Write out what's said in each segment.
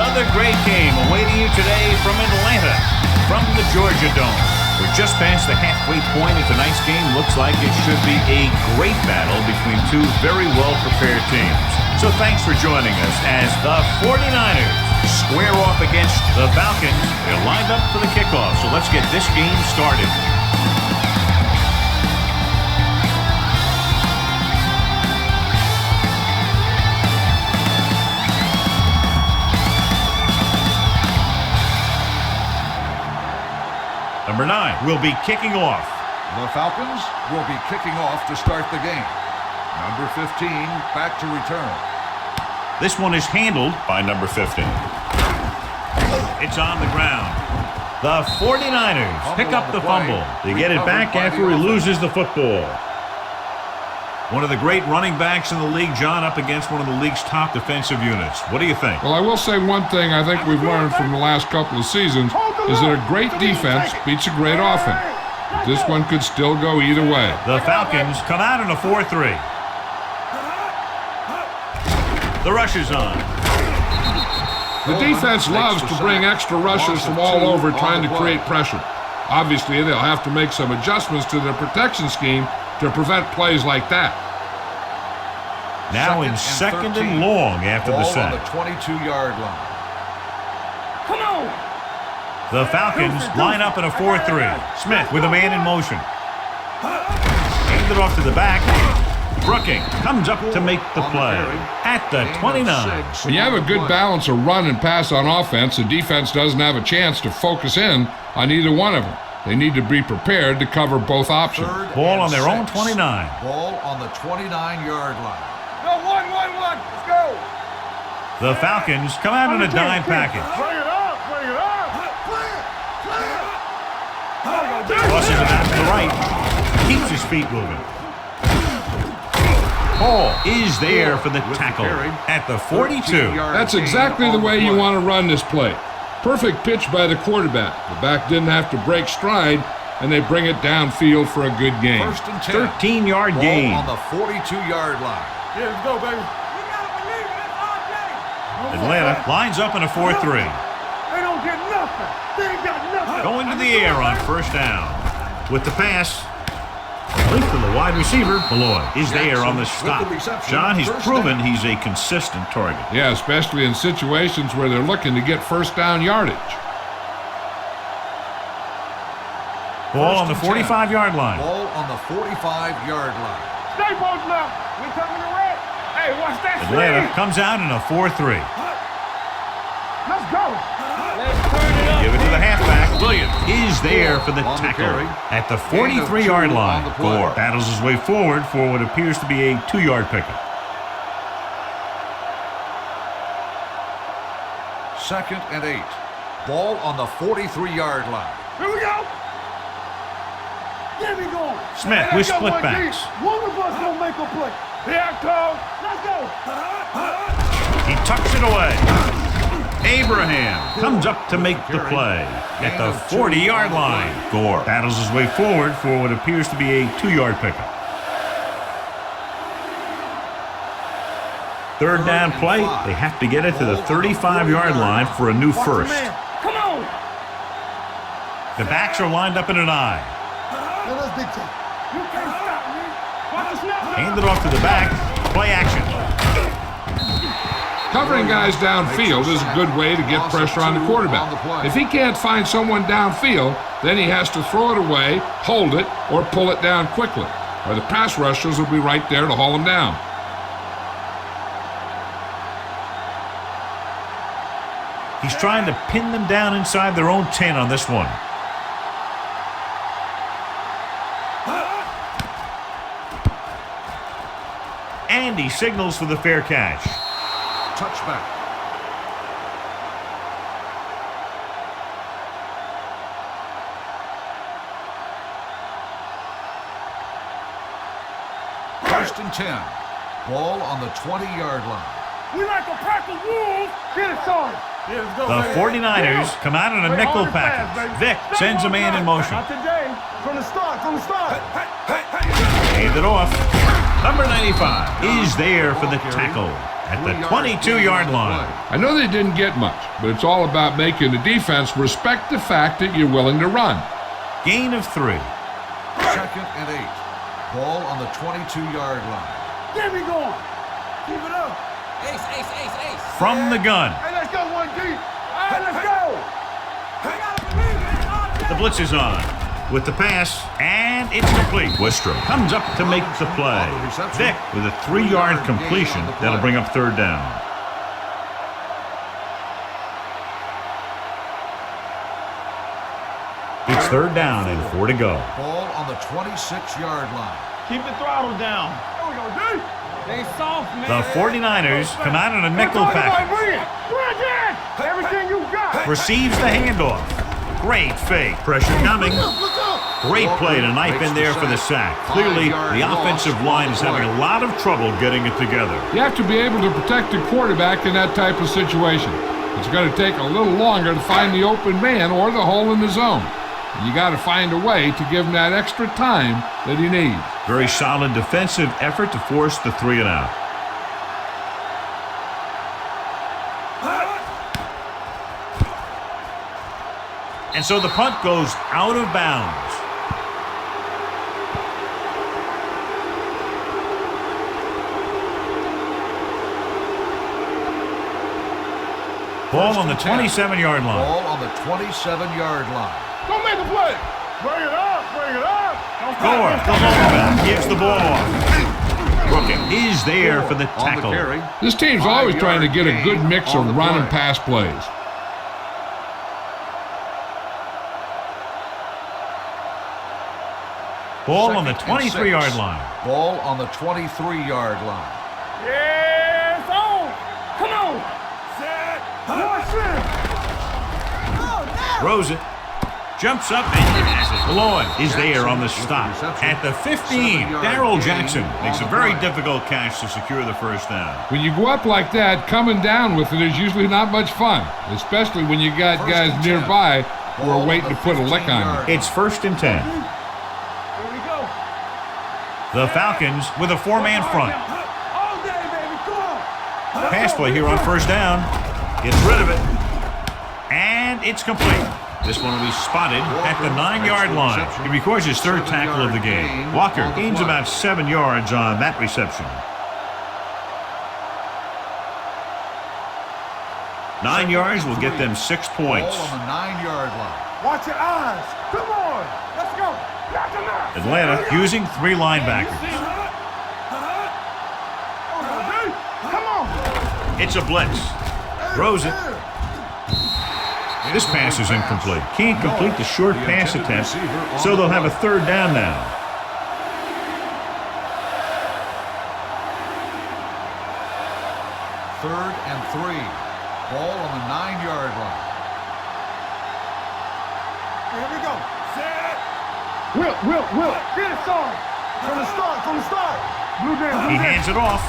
Another great game awaiting you today from Atlanta, from the Georgia Dome. We're just past the halfway point of tonight's game. Looks like it should be a great battle between two very well-prepared teams. So thanks for joining us as the 49ers square off against the Falcons. They're lined up for the kickoff, so let's get this game started. Number 9 will be kicking off. The Falcons will be kicking off to start the game. Number 15 back to return. This one is handled by number 15. It's on the ground. The 49ers pick up the fumble. They get it back after he loses the football. One of the great running backs in the league, John, up against one of the league's top defensive units. What do you think? Well, I will say one thing I think we've learned from the last couple of seasons is that a great defense beats a great offense. But this one could still go either way. The Falcons come out in a 4-3. The rush is on. The defense loves to bring extra rushers from all over trying to create pressure. Obviously, they'll have to make some adjustments to their protection scheme to prevent plays like that. Now in second and long after the sack. On the 22-yard line. Come on! The Falcons line up in a 4-3. Smith with a man in motion. Handed off to the back. Brooking comes up to make the play at the 29. When you have a good balance of run and pass on offense, the defense doesn't have a chance to focus in on either one of them. They need to be prepared to cover both options. Ball on their own 29. Ball on the 29-yard line. Go, 1-1-1. Let's go. The Falcons come out in a dime package. Bring it up. Bring it up. Crosses it out to the right. Keeps his feet moving. Hall is there for the tackle at the 42. That's exactly the way you want to run this play. Perfect pitch by the quarterback. The back didn't have to break stride, and they bring it downfield for a good game. 13-yard gain. On the 42-yard line. Yeah, let's go, baby. Atlanta lines up in a 4-3. They don't get nothing. They ain't got nothing. Going to the air on first down. With the pass, complete to the wide receiver. Malloy is there on the stop. John, he's proven he's a consistent target. Yeah, especially in situations where they're looking to get first down yardage. Ball on the 45-yard line. Ball on the 45-yard line. Stay posted up. We coming to red. Hey, watch that. Atlanta comes out in a 4-3. Let's go. Let's turn it up. Give it to the halfback. Williams is there for the tackle at the 43-yard line. Gore battles his way forward for what appears to be a 2-yard pickup. Second and 8. Ball on the 43-yard line. Here we go. There we go. Smith with split backs. One of us gonna make a play. Here I come. Let's go. He tucks it away. Abraham comes up to make the play at the 40-yard line. Gore battles his way forward for what appears to be a 2-yard pickup. Third down play. They have to get it to the 35-yard line for a new first. Come on. The backs are lined up in an eye. You can't stop me. Watch us now. Handed off to the back. Play action. Covering guys downfield is a good way to get pressure on the quarterback. If he can't find someone downfield, then he has to throw it away, hold it, or pull it down quickly, or the pass rushers will be right there to haul him down. He's trying to pin them down inside their own 10 on this one. And he signals for the fair catch. Touchback. First and 10. Ball on the 20-yard line. We like a pack of wolves. Get it started. Yeah, let's go, The baby. 49ers come out in a nickel package. Vic sends a man in motion. Not today. From the start. Hand it off. Number 95 is there for the tackle at the 22-yard line. I know they didn't get much, but it's all about making the defense respect the fact that you're willing to run. Gain of 3. 2nd and 8. Ball on the 22-yard line. Get me going. Keep it up. Ace. From the gun. Hey, let's go one deep. All right, let's go. The blitz is on with the pass, and it's complete. Wistrom comes up to make the play. Vick with a 3-yard completion. That'll bring up 3rd down. It's 3rd down and 4 to go. Ball on the 26-yard line. Keep the throttle down. There we go, D. They soft, man. The 49ers come out in a nickel package. Bring it. Everything you got. Receives the handoff. Great fake. Pressure coming. Look up. Great play to knife in there for the sack. Clearly, the offensive line is having a lot of trouble getting it together. You have to be able to protect the quarterback in that type of situation. It's going to take a little longer to find the open man or the hole in the zone. You got to find a way to give him that extra time that he needs. Very solid defensive effort to force the 3 and out. And so the punt goes out of bounds. Ball on the 27-yard line. Ball on the 27-yard line. Don't make the play. Bring it up. Bring it up. Gore, the lone back, gives the ball off. Brooking is there for the tackle. This team's always trying to get a good mix of run and pass plays. Ball on the 23-yard line. Ball on the 23-yard line. Yeah, it's on. Come on. Set. Throws it. Jumps up and passes. Lloyd is there on the stop. At the 15, Darrell Jackson makes a very difficult catch to secure the 1st down. When you go up like that, coming down with it is usually not much fun, especially when you got guys nearby who are waiting to put a lick on you. It's 1st and 10. Here we go. The Falcons with a 4-man front. All day, baby. Come on. Pass play here on 1st down. Gets rid of it. And it's complete. This one will be spotted at the 9-yard line. He records his 3rd tackle of the game. Walker gains about 7 yards on that reception. 9 yards will get them 6 points. Ball on the 9-yard line. Watch your eyes. Come on. Let's go. Knock him out. Atlanta using 3 linebackers. Come on. It's a blitz. Throws it. This pass is incomplete. Can't complete the short pass attempt, so they'll have a 3rd down now. Third and 3. Ball on the 9-yard line. Here we go. Set. Will. Get it started. From the start. Blue He hands it off.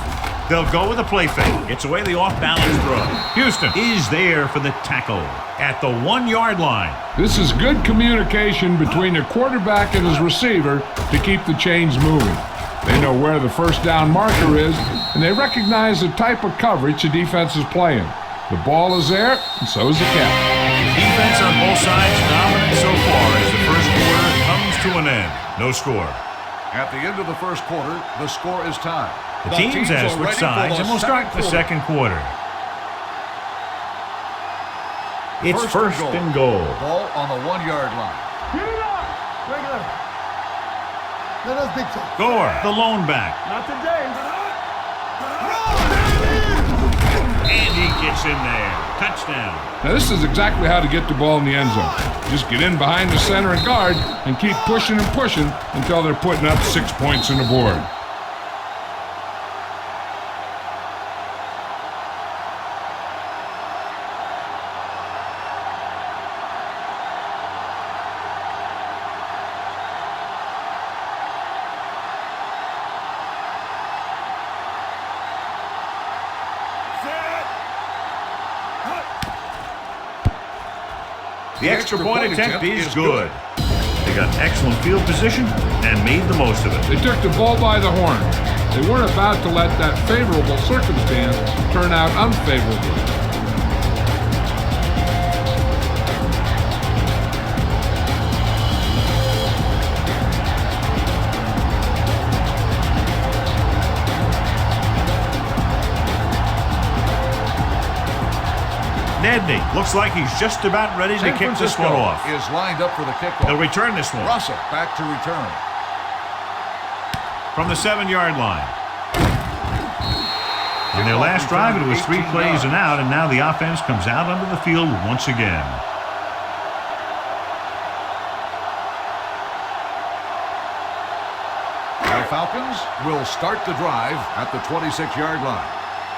They'll go with a play fake. It's away the off-balance throw. Houston is there for the tackle at the 1-yard line. This is good communication between the quarterback and his receiver to keep the chains moving. They know where the 1st down marker is, and they recognize the type of coverage the defense is playing. The ball is there, and so is the catch. Defense on both sides dominant so far as the 1st quarter comes to an end. No score. At the end of the 1st quarter, the score is tied. The teams have switched sides, and we'll start the 2nd quarter. It's 1st and goal. Ball on the 1-yard line. Get it up. Bring it up. Let us big time. Gore, the lone back. Not today. And he gets in there. Touchdown. Now this is exactly how to get the ball in the end zone. Just get in behind the center and guard and keep pushing and pushing until they're putting up 6 points on the board. The extra point attempt is good. They got excellent field position and made the most of it. They took the bull by the horns. They weren't about to let that favorable circumstance turn out unfavorably. Nedney looks like he's just about ready to kick this one off. Is lined up for the kickoff. He'll return this one. Russell back to return. From the 7-yard line. On their last drive, it was 3 plays and out, and now the offense comes out onto the field once again. The Falcons will start the drive at the 26-yard line.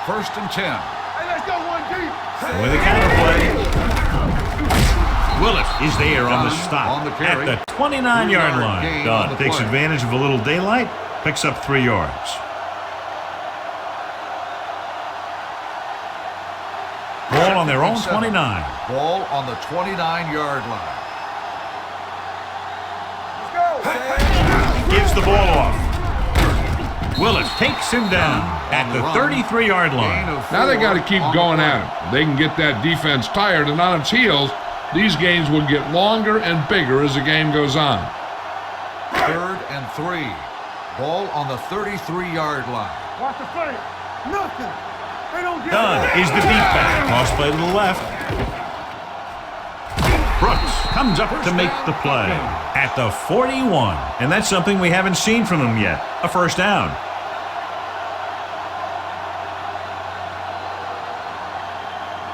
1st and 10. Hey, let's go 1 deep. With a counterplay. Willett is there on the stop on the carry. at the 29-yard line. Dunn takes advantage of a little daylight, picks up 3 yards. Ball on their own 29. Ball on the 29-yard line. Let's go. Gives the ball off. Willett takes him down at the 33-yard line. Now they got to keep going at him. They can get that defense tired and on its heels. These games will get longer and bigger as the game goes on. 3rd and 3. Ball on the 33-yard line. Watch the play. Nothing. They don't get Dunn is the deep back. Toss play to the left. Brooks comes up to make the play at the 41. And that's something we haven't seen from him yet. A first down.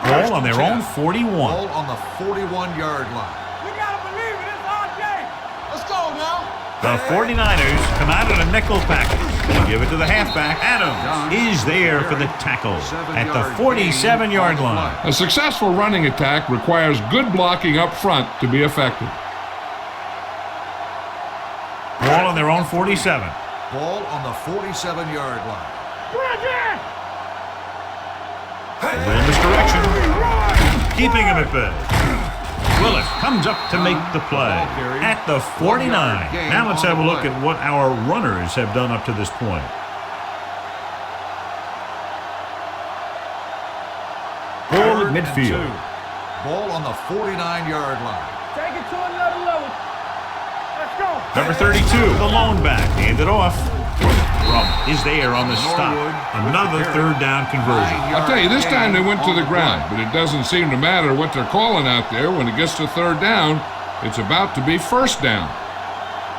Ball on their own 41. Ball on the 41-yard line. You gotta believe it. It's our game. Let's go now. The 49ers come out in a nickel package. They give it to the halfback. Adams is there for the tackle at the 47-yard line. A successful running attack requires good blocking up front to be effective. Ball on their own 47. Ball on the 47-yard line. A little misdirection. Keeping him at bay. Willett comes up to make the play at the 49. Now let's have a look at what our runners have done up to this point. Ball at midfield. Ball on the 49-yard line. Take it to another level. Let's go. Number 32, the lone back, hand it off. Is there on the stop. Another 3rd down conversion. I'll tell you, this time they went to the ground, but it doesn't seem to matter what they're calling out there. When it gets to 3rd down, it's about to be 1st down.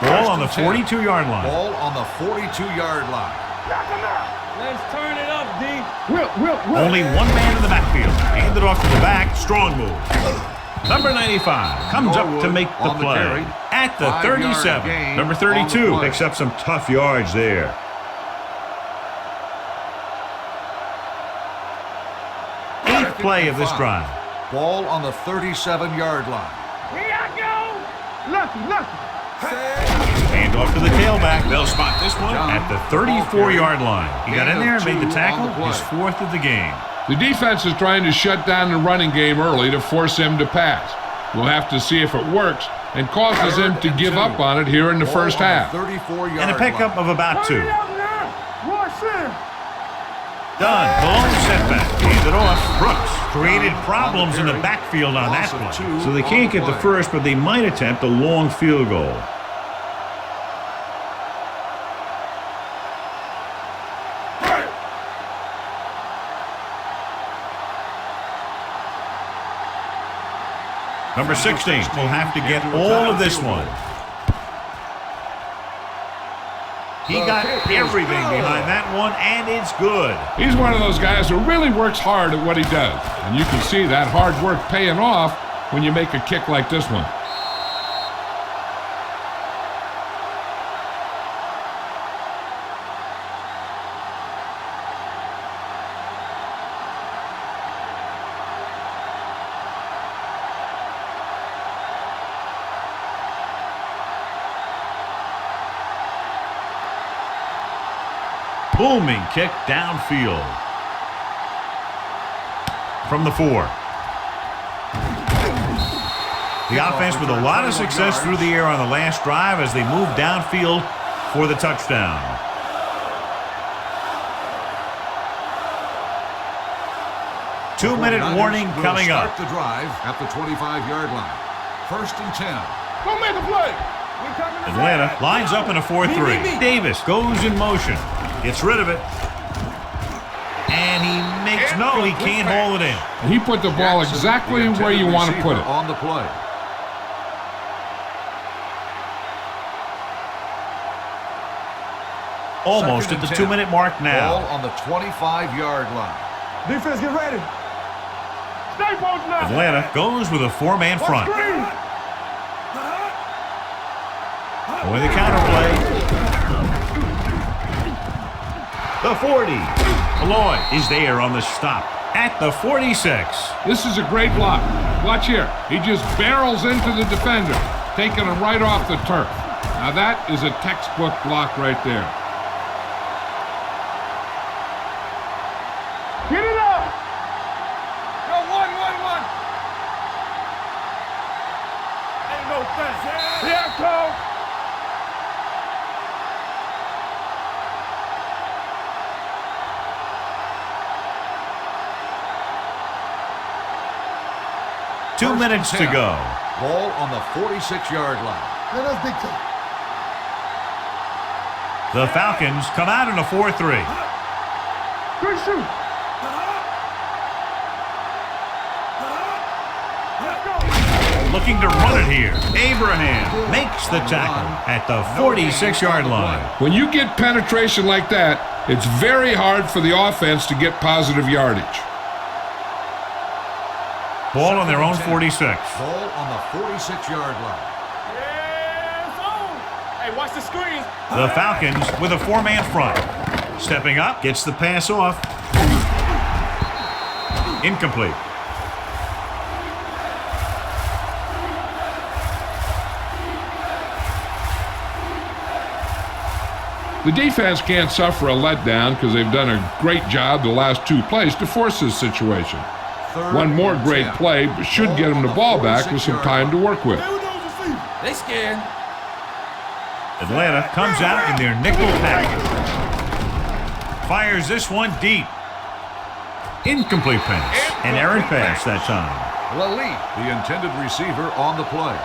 Ball on the 42-yard line. Ball on the 42-yard line. Let's turn it up, D. Only one man in the backfield. Hand it off to the back. Strong move. Number 95 comes up to make the play at the 37. Number 32 picks up some tough yards there. 8th play of this drive. Ball on the 37-yard line. Here I go. Lucky. Hand off to the tailback. They'll spot this one at the 34-yard line. He got in there and made the tackle, his 4th of the game. The defense is trying to shut down the running game early to force him to pass. We'll have to see if it works and causes him to give up on it here in the first half. And a pickup of about 2. Dunn, the lone setback. Hand it off. Brooks created problems in the backfield on that play. So they can't get the first, but they might attempt a long field goal. Number 16 will have to get all of this one. He got everything behind that one, and it's good. He's one of those guys who really works hard at what he does. And you can see that hard work paying off when you make a kick like this one. Booming kick downfield. From the 4. The offense with a lot of success through the air on the last drive as they move downfield for the touchdown. Two-minute warning coming up. Start the drive at the 25-yard line. 1st and 10. Don't make a play. Atlanta lines up in a 4-3. Davis goes in motion. Gets rid of it. And he makes he can't hold it in. He put the ball exactly where you want to put it. On the play. Almost at the 2-minute mark now. Ball on the 25-yard line. Defense, get ready. Stay posted now. Atlanta goes with a 4-man front. With the counterplay. The 40. Lloyd is there on the stop at the 46. This is a great block. Watch here. He just barrels into the defender, taking him right off the turf. Now that is a textbook block right there. Get it up. Go, one. Ain't no thing. Here it comes. Two minutes to go. Ball on the 46-yard line. Let us dictate. The Falcons come out in a 4-3. Good shoot. Looking to run it here. Abraham makes the tackle at the 46-yard line. When you get penetration like that, it's very hard for the offense to get positive yardage. Ball on their own 46. Ball on the 46-yard line. Yeah, it's on. Hey, watch the screens. The Falcons with a 4-man front. Stepping up, gets the pass off. Incomplete. The defense can't suffer a letdown because they've done a great job the last 2 plays to force this situation. One more great play but should get them the ball back with some time to work with. They scared. Atlanta comes out in their nickel package. Fires this one deep. Incomplete pass. An errant pass that time. Lali, the intended receiver, on the play.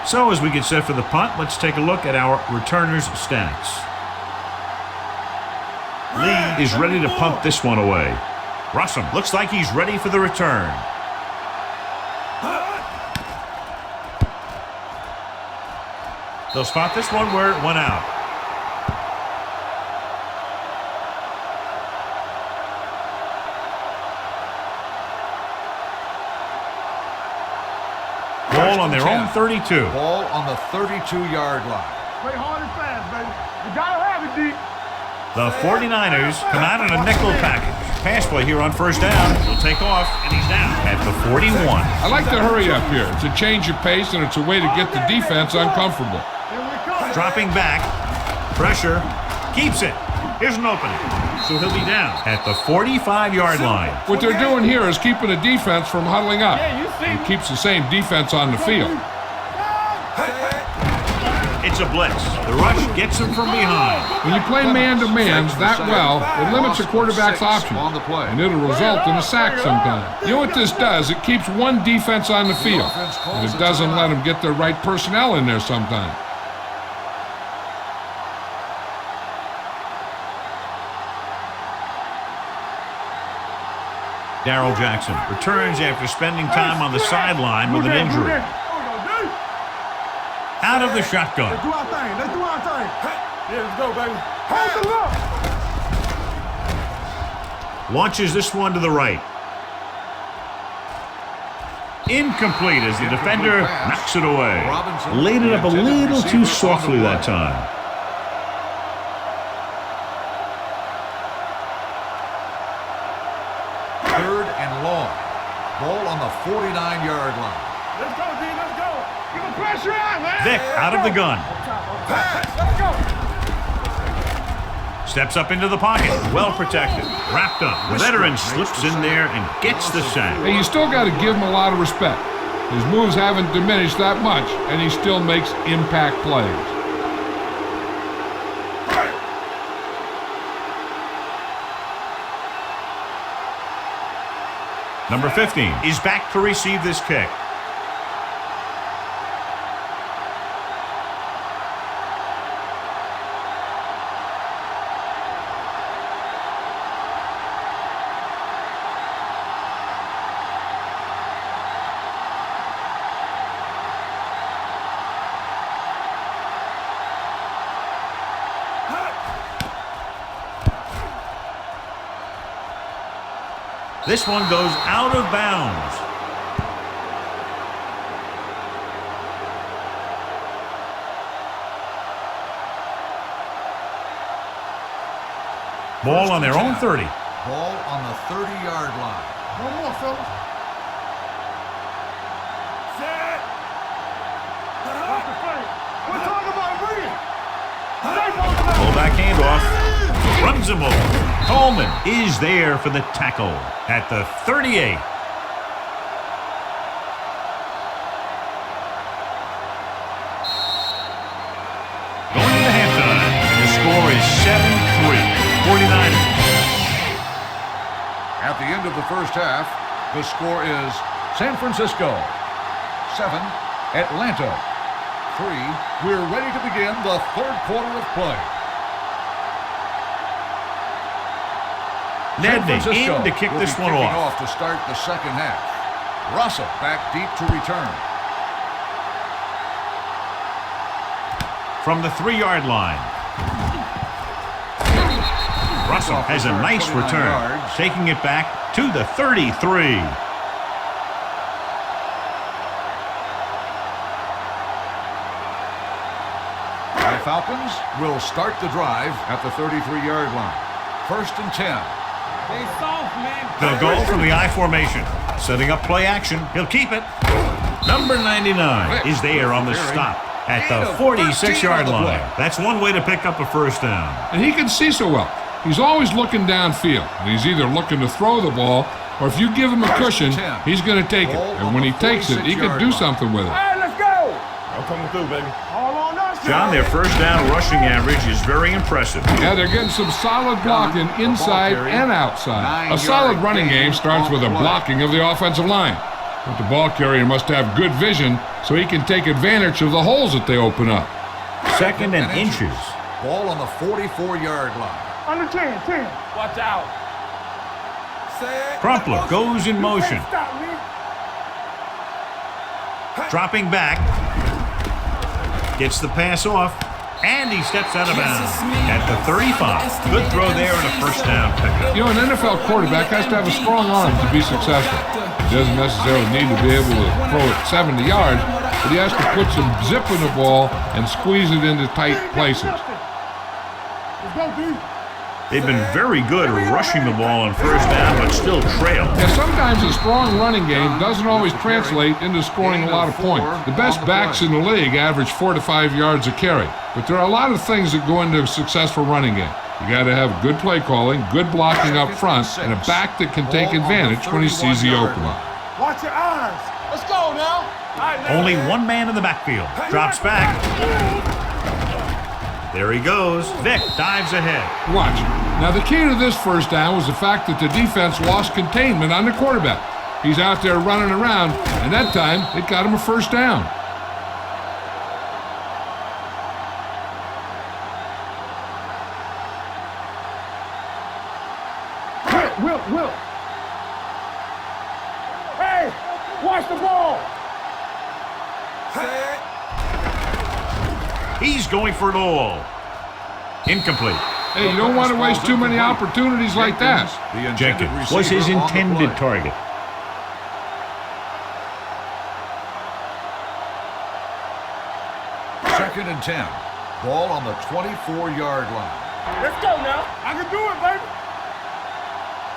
So as we get set for the punt, let's take a look at our returners' stats. Lee is ready to punt this one away. Russell looks like he's ready for the return. They'll spot this one where it went out. Ball on their own 32. Ball on the 32-yard line. Play hard and fast, baby. You gotta have it, D. The 49ers come out in a nickel package. Pass play here on first down. He'll take off, and he's down at the 41. I like to hurry up here. It's a change of pace, and it's a way to get the defense uncomfortable. Dropping back. Pressure. Keeps it. Here's an opening. So he'll be down at the 45-yard line. What they're doing here is keeping the defense from huddling up. Yeah, you see. It keeps the same defense on the field. It's a blitz. The rush gets him from behind. When you play man-to-man that well, it limits a quarterback's options, and it'll result in a sack sometimes. You know what this does? It keeps one defense on the field, and it doesn't let them get the right personnel in there sometimes. Darrell Jackson returns after spending time on the sideline with an injury. Out of the shotgun. Let's do our thing. Let's do our thing. Yeah, let's go, baby. Hold the look. Launches this one to the right. Incomplete as the defender knocks it away. Laid it up a little too softly that time. Third and long. Ball on the 49-yard line. Let's go, D. Let's go. Give him pressure out, man. Vic out of the gun. Let's go. Steps up into the pocket. Well protected. Wrapped up. The veteran slips in there and gets the sack. Hey, you still got to give him a lot of respect. His moves haven't diminished that much, and he still makes impact plays. Number 15 is back to receive this kick. This one goes out of bounds. Ball on their own 30. Ball on the 30-yard line. No more, fellas. Set. What's the play? We're talking about bringing. Fullback handoff. Runs him over. Coleman is there for the tackle at the 38. Going into halftime, and the score is 7-3. 49ers. At the end of the first half, the score is San Francisco 7, Atlanta 3. We're ready to begin the third quarter of play. Nedney in to kick this one off. To start the second half. Russell back deep to return. From the 3-yard line. Russell has a nice return, taking it back to the 33. The Falcons will start the drive at the 33-yard line. 1st and 10. They'll go from the I formation. Setting up play action. He'll keep it. Number 99 is there on the stop at the 46-yard line. That's one way to pick up a first down. And he can see so well. He's always looking downfield. He's either looking to throw the ball, or if you give him a cushion, he's going to take it. And when he takes it, he can do something with it. Hey, let's go. I'm coming through, baby. All on us. John, their first down rushing average is very impressive. Yeah, they're getting some solid blocking inside and outside. A solid running game starts with a blocking of the offensive line. But the ball carrier must have good vision so he can take advantage of the holes that they open up. 2nd and inches. Ball on the 44-yard line. Under 10. Watch out. Crumpler goes in motion. Stop me. Dropping back. Gets the pass off. And he steps out of bounds at the 35. Good throw there and a first down pickup. You know, an NFL quarterback has to have a strong arm to be successful. He doesn't necessarily need to be able to throw it 70 yards, but he has to put some zip in the ball and squeeze it into tight places. Let's go, D. They've been very good at rushing the ball on first down, but still trail. Yeah, sometimes a strong running game doesn't always translate into scoring a lot of points. The best backs in the league average 4 to 5 yards a carry. But there are a lot of things that go into a successful running game. You got to have good play calling, good blocking up front, and a back that can take advantage when he sees the opening. Watch your eyes. Let's go now. Only one man in the backfield. Drops back. There he goes. Vick dives ahead. Watch. Now, the key to this first down was the fact that the defense lost containment on the quarterback. He's out there running around, and that time, it got him a first down. Will. Hey, watch the ball. He's going for it all. Incomplete. Hey, you don't want to waste too many opportunities like that. Jenkins was his intended target. Second and 10. Ball on the 24-yard line. Let's go now. I can do it, baby.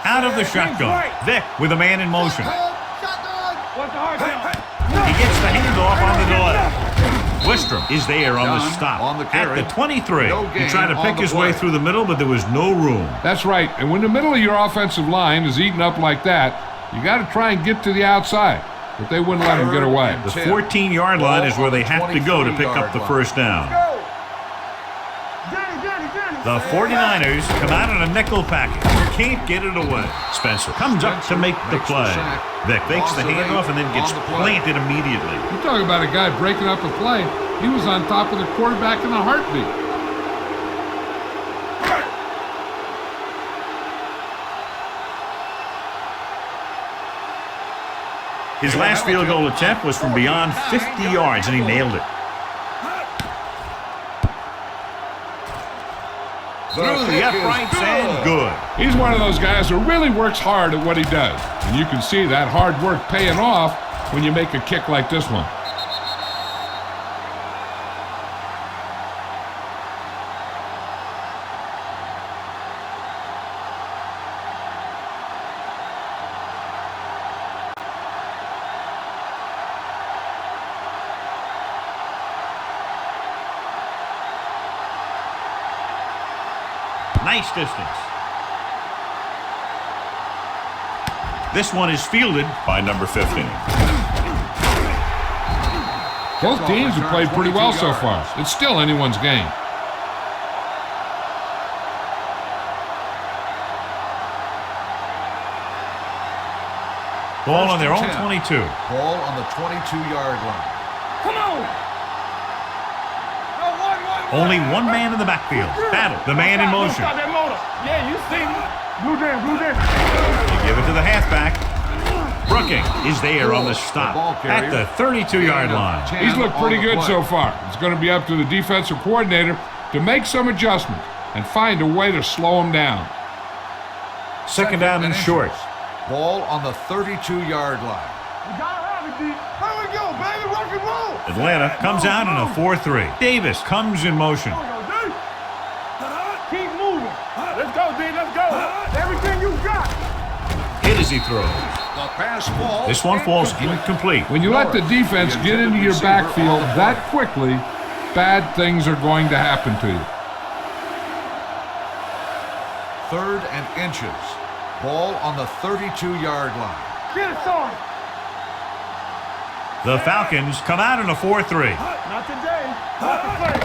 Out of the shotgun. Vick with a man in motion. What's the hard down? He gets the handoff on the delay. Wistrom is there on the stop. At the 23. He tried to pick his way through the middle, but there was no room. That's right. And when the middle of your offensive line is eaten up like that, you got to try and get to the outside. But they wouldn't let him get away. The 14-yard line is where they have to go to pick up the first down. The 49ers come out in a nickel package. Can't get it away. Spencer comes up to make the play. Vic fakes the handoff and then gets planted immediately. You're talking about a guy breaking up a play. He was on top of the quarterback in a heartbeat. His last field goal attempt was from beyond 50 yards, and he nailed it. Through the uprights and good. He's one of those guys who really works hard at what he does. And you can see that hard work paying off when you make a kick like this one. Nice distance. This one is fielded by number 15. Both teams have played pretty well so far. It's still anyone's game. Ball on their own 22. Ball on the 22-yard line. Come on! Only one man in the backfield. Battle. The man in motion. Stop that motor. Yeah, you see me. Blue jam, blue jam. They give it to the halfback. Brooking is there on the stop at the 32-yard line. He's looked pretty good so far. It's going to be up to the defensive coordinator to make some adjustments and find a way to slow him down. Second down and short. Ball on the 32-yard line. You gotta have it, D. Here we go, baby. Rock and roll. Atlanta comes out in a 4-3. Davis comes in motion. Keep moving. Let's go, D. Let's go. Everything you got. Hit as he throws. The pass falls. This one falls incomplete. When you let the defense get into your backfield that quickly, bad things are going to happen to you. 3rd and inches. Ball on the 32-yard line. Get it, son. The Falcons come out in a 4-3. Not today. Not the play.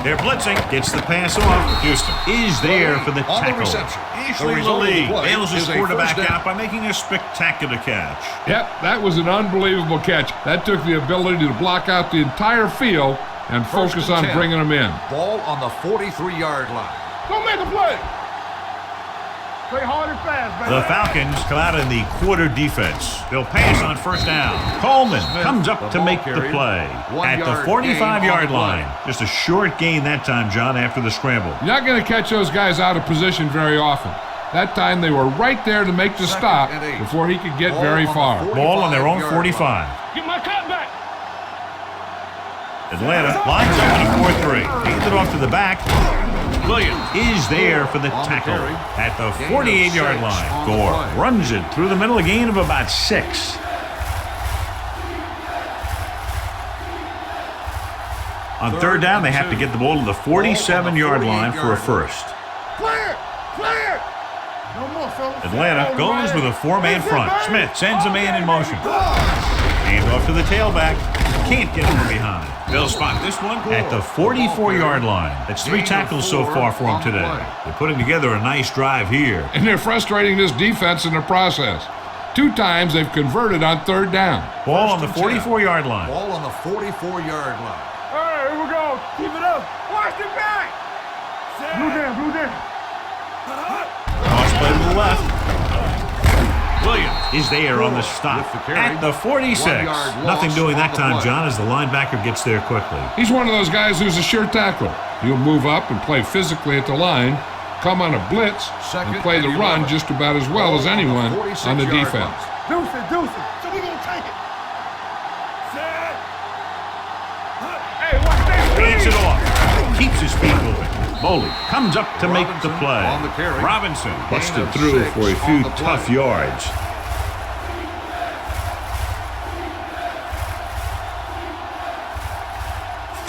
They're blitzing. Gets the pass off. Houston is there for the On the tackle. reception. Ashley The Lee result of the play bails his is a quarterback first down. out by making a spectacular catch. Yep, that was an unbelievable catch. That took the ability to block out the entire field and focus on 10. bringing them in. Ball on the 43-yard line. Don't make a play. Play hard and fast, baby. The Falcons come out in the quarter defense. They'll pass on first down. Coleman comes up to make the play at the 45-yard line. Just a short gain that time, John, after the scramble. You're not going to catch those guys out of position very often. That time they were right there to make the stop before he could get very far. Ball on their own 45. Get my cut back. Atlanta lines up in a 4-3. Hands it off to the back. Williams is there for the tackle at the 48-yard line. Gore runs it through the middle, a gain of about 6. On third down, they have to get the ball to the 47-yard line for a first. Clear. Clear. No more, fellas. Atlanta goes with a 4-man front. Smith sends a man in motion. Hand off to the tailback. Can't get him from behind. They'll spot this one at the 44-yard line. That's 3 tackles so far for him today. They're putting together a nice drive here. And they're frustrating this defense in the process. 2 times they've converted on third down. Ball on the 44-yard line. Ball on the 44-yard line. All right, here we go. Keep it up. Watch it back. Blue jam, blue jam. Cross play to the left. Williams is there on the stop at the 46. Nothing doing that time, John, as the linebacker gets there quickly. He's one of those guys who's a sure tackler. He'll move up and play physically at the line, come on a blitz, and play the run just about as well as anyone on the defense. Deuce it. So we gonna take it. Set. Hey, watch that. Hands it off. Keeps his feet moving. Bowley comes up to make the play. Robinson busted through for a few tough yards.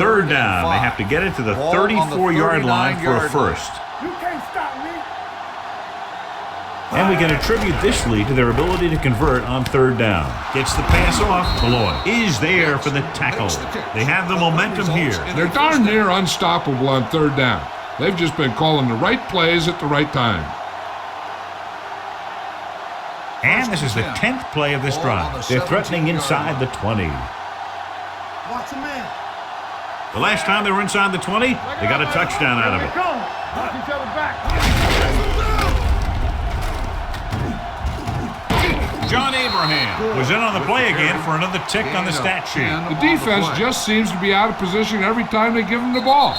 third down. They have to get it to the 34-yard line for a first. You can't stop me. And we can attribute this lead to their ability to convert on third down. Gets the pass off. Malloy is there for the tackle. They have the momentum here. They're darn near unstoppable on third down. They've just been calling the right plays at the right time. And this is the 10th play of this drive. They're threatening inside the 20. Watch him in. The last time they were inside the 20, they got a touchdown out of it. Go. Watch each other back. John Abraham was in on the play again for another tick on the stat sheet. The defense just seems to be out of position every time they give them the ball.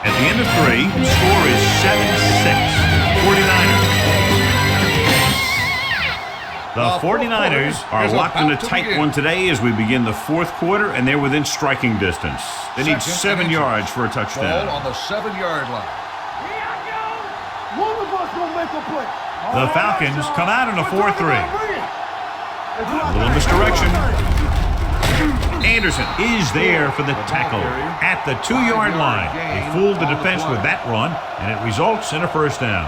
At the end of 3, the score is 7-6. 49ers. The 49ers are locked in a tight one today as we begin the fourth quarter, and they're within striking distance. They need 7 yards for a touchdown. Ball on the 7-yard line. One of us gonna make a play. The Falcons come out in a 4-3. A little misdirection. Anderson is there for the tackle at the 2-yard line. They fooled the defense with that run, and it results in a first down.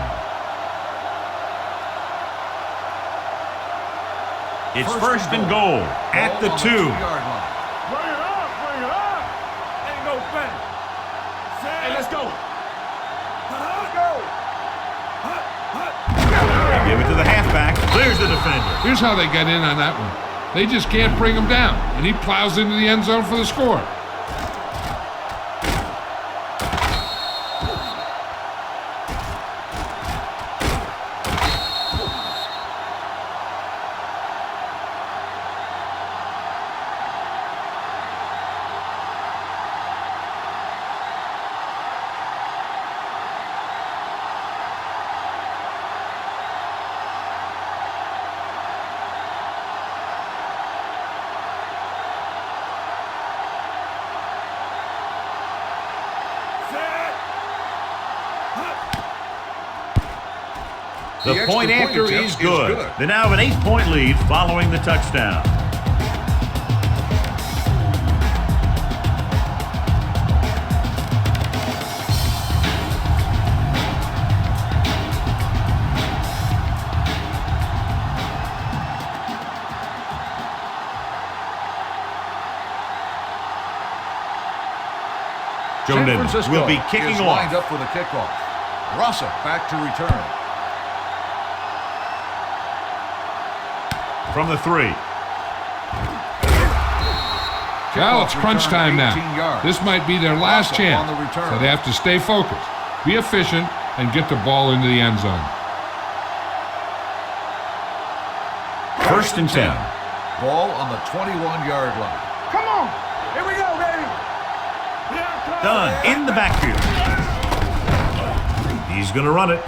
It's first and goal at the 2. Bring it up, bring it up. Ain't no thing. Hey, let's go. Let's go. They give it to the halfback. Clears the defender. Here's how they get in on that one. They just can't bring him down, and he plows into the end zone for the score. The point after is good. They now have an 8-point lead following the touchdown. Joe Nivens will be kicking off. Lined up for the kickoff. Rossa back to return. From the 3. Well, it's crunch time now. This might be their last chance, so they have to stay focused, be efficient, and get the ball into the end zone. First and 10. Ball on the 21-yard line. Come on. Here we go, baby. Done in the backfield. He's going to run it.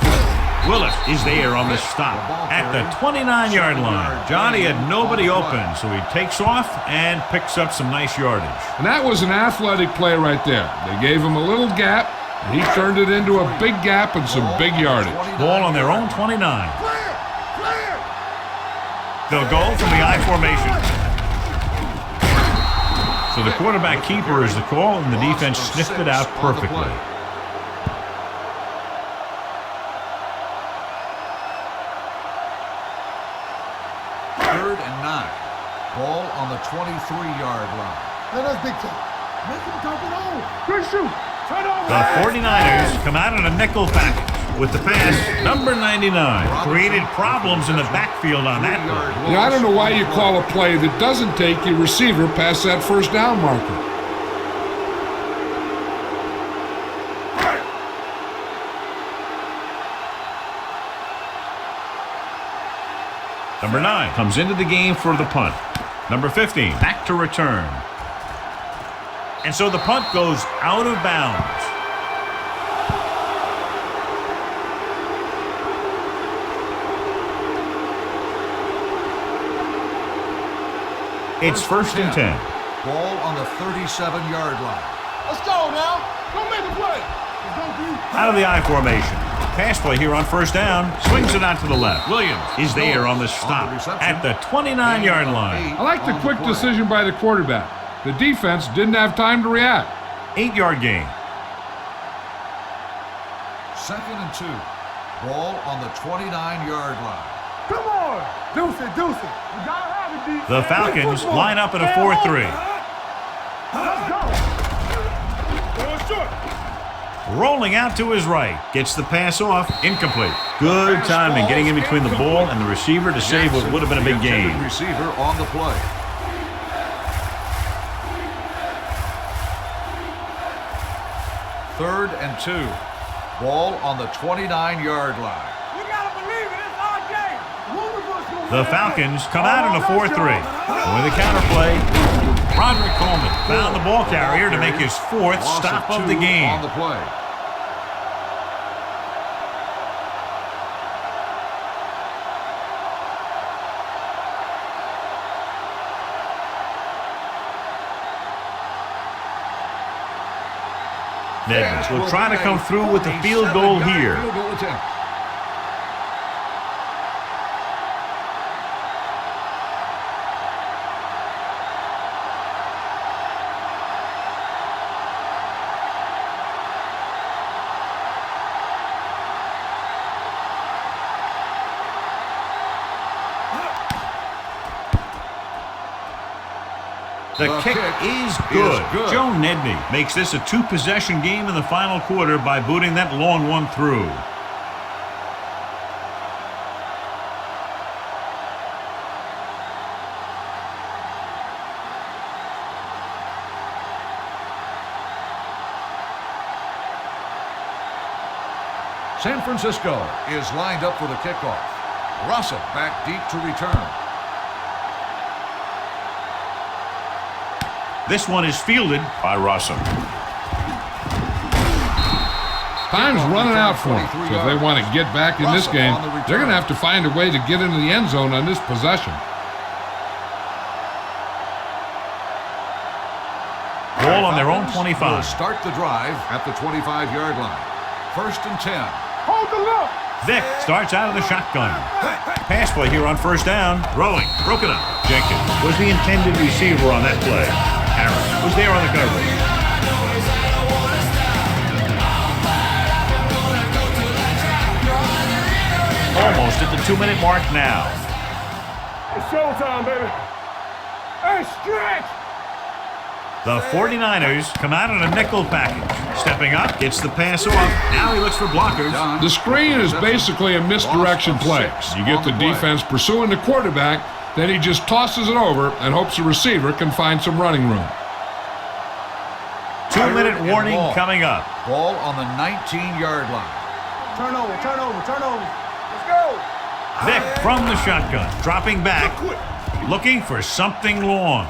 Willis is there on the stop at the 29-yard line. Johnny had nobody open, so he takes off and picks up some nice yardage. And that was an athletic play right there. They gave him a little gap, and he turned it into a big gap and some big yardage. Ball on their own 29. They'll go from the I formation. So the quarterback keeper is the call, and the defense sniffed it out perfectly. Third and 9. Ball on the 23-yard line. That's big time. Make him dump it on. Good shoot. Turn over. The 49ers come out in a nickel package with the pass. Number 99 created problems in the backfield on that one. Yeah, I don't know why you call a play that doesn't take your receiver past that first down marker. Number 9 comes into the game for the punt. Number 15 back to return. And so the punt goes out of bounds. It's first and 10. Ball on the 37-yard line. Let's go now. Don't make a play. Out of the I formation. Pass play here on first down. Swings it out to the left. Williams is there on the stop at the 29-yard line. I like the quick decision by the quarterback. The defense didn't have time to react. 8-yard gain. 2nd and 2. Ball on the 29-yard line. Come on. Deuce it. You gotta have it, D. The Falcons line up in a 4-3. Let's go. Going short. Rolling out to his right. Gets the pass off. Incomplete. Good timing getting in between the ball and the receiver to save what would have been a big gain. Receiver on the play. Third and 2. Ball on the 29-yard line. You gotta believe it. It's our game. The Falcons come out in a 4-3. With a counterplay, Roderick Coleman found the ball carrier to make his 4th stop of the game. On the play. Neds will try to come through with the field goal here. Field goal attempt. The kick is good. Joe Nedney makes this a 2-possession game in the final quarter by booting that long one through. San Francisco is lined up for the kickoff. Russell back deep to return. This one is fielded by Russell. Time's running out for them, so if they want to get back in this game, they're going to have to find a way to get into the end zone on this possession. Ball on their own 25. Will start the drive at the 25-yard line. 1st and 10. Hold the look. Vic starts out of the shotgun. Pass play here on 1st down. Throwing. Broken up. Jenkins was the intended receiver on that play. Harris was there on the coverage. Almost at the 2-minute mark now. It's showtime, baby. Hey, stretch. The 49ers come out in a nickel package. Stepping up, gets the pass off. Now he looks for blockers. The screen is basically a misdirection play. You get the defense pursuing the quarterback, then he just tosses it over and hopes the receiver can find some running room. 2-minute warning coming up. Ball on the 19-yard line. Turnover. Let's go. Vic from the shotgun, dropping back, looking for something long.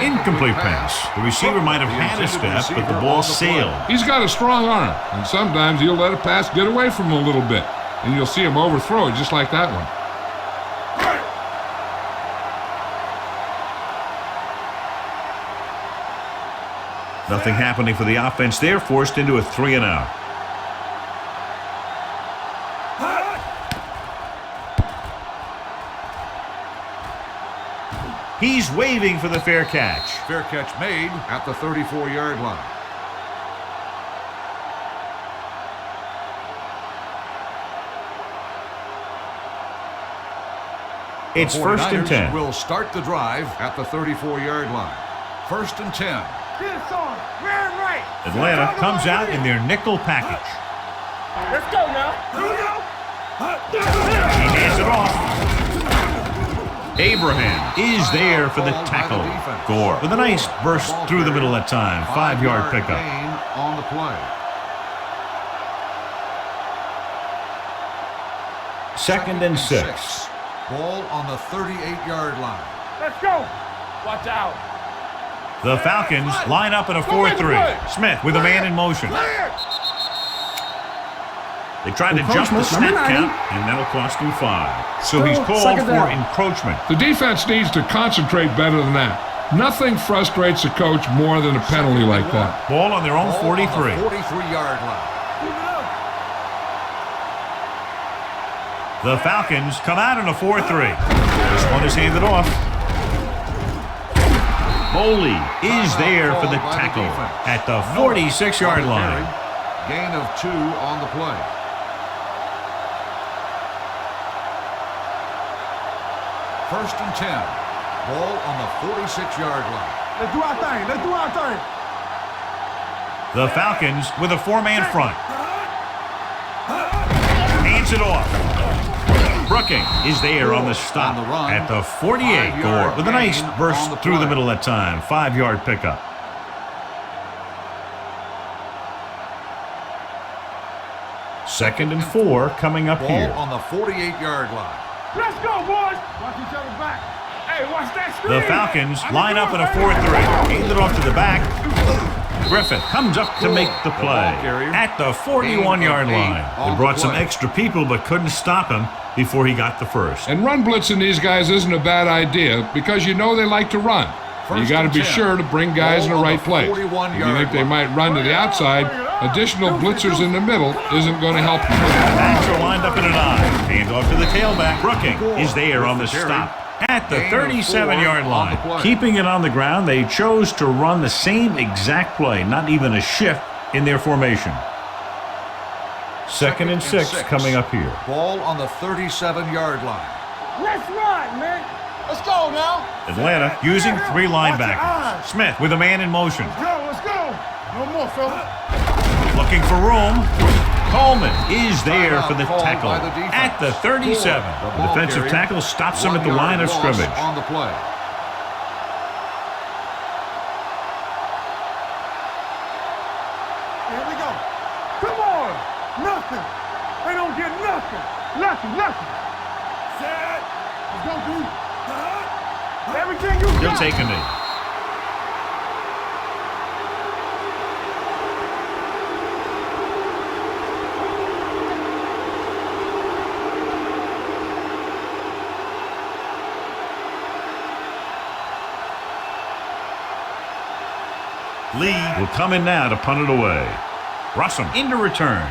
Incomplete pass. The receiver might have had a step, but the ball sailed. He's got a strong arm, and sometimes he'll let a pass get away from him a little bit, and you'll see him overthrow it just like that one. Nothing happening for the offense there, forced into a 3-and-out. He's waving for the fair catch. Fair catch made at the 34-yard line. It's 1st and 10. Will start the drive at the 34-yard line. 1st and 10. Get it on. Rear and right. Atlanta comes out in their nickel package. Let's go now. He hands it off. Abraham is there for the tackle. Gore with a nice burst through the middle that time. 5-yard pickup. On the play. 2nd and 6. Ball on the 38-yard line. Let's go. Watch out. The Falcons line up in a 4-3. Smith with a man in motion. They tried to jump the snap count, and that'll cost him 5. So he's called for encroachment. The defense needs to concentrate better than that. Nothing frustrates a coach more than a penalty like that. Ball on their own 43. 43-yard line. The Falcons come out in a 4-3. This one is handed off. Foley is there for the tackle at the 46-yard line. Gain of 2 on the play. First and 10. Ball on the 46-yard line. Let's do our thing. Let's do our thing. The Falcons with a 4-man front. Hands it off. Brooking is there on the stop at the 48. Gore with a nice burst through the middle that time. 5-yard pickup. Second and 4 coming up here. Ball on the 48-yard line. Let's go, boys. Watch each other back. Hey, watch that screen. The Falcons line up in a 4-3. Hand it off to the back. Griffith comes up to make the play at the 41-yard line. They brought some extra people but couldn't stop him before he got the first. And run blitzing these guys isn't a bad idea because you know they like to run. You got to be sure to bring guys in the right place. If you think they might run to the outside, additional blitzers in the middle isn't going to help you. Backs are lined up in an I. Hand off to the tailback. Brooking is there on the stop at the 37-yard line. Keeping it on the ground, they chose to run the same exact play, not even a shift in their formation. Second and 6 coming up here. Ball on the 37-yard line. Let's run, man. Let's go now. Atlanta using 3 linebackers. Smith with a man in motion. Let's go. No more, fella. Looking for room. Coleman is there for the tackle at the 37. The defensive tackle stops him at the line of scrimmage. On the play. Here we go. Come on. Nothing. They don't get nothing. Nothing. Set. Let's go, dude. Everything you got. He'll take a knee. Lee will come in now to punt it away. Russell into return.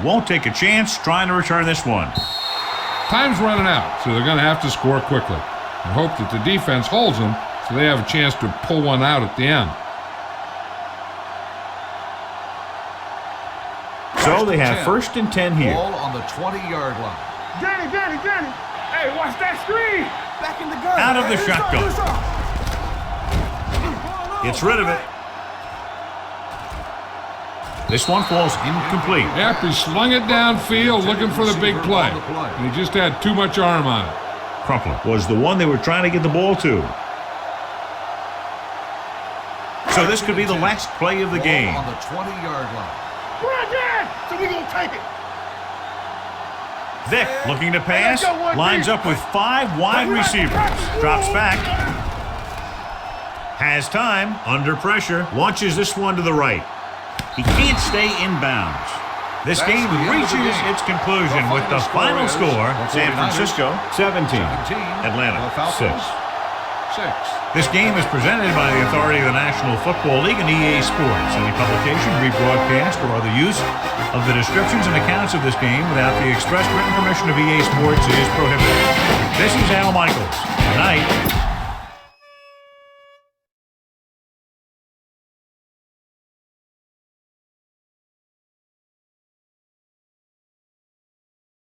Won't take a chance trying to return this one. Time's running out, so they're going to have to score quickly and hope that the defense holds them so they have a chance to pull one out at the end. So they have first and 10 here. Ball on the 20-yard line. Danny. Hey, watch that screen. Back in the gun. Out of the shotgun. Gets rid of it. This one falls incomplete. Yep, he slung it downfield looking for the big play. And he just had too much arm on it. Crumpler was the one they were trying to get the ball to. So this could be the last play of the game. On the 20-yard line. So we're going to take it. Vick looking to pass. Lines up with 5 wide receivers. Drops back. Has time. Under pressure. Launches this one to the right. He can't stay in bounds. This game reaches its conclusion with the final score, San Francisco 17, Atlanta 6. This game is presented by the authority of the National Football League and EA Sports. Any publication, rebroadcast, or other use of the descriptions and accounts of this game without the express written permission of EA Sports is prohibited. This is Al Michaels. Good night.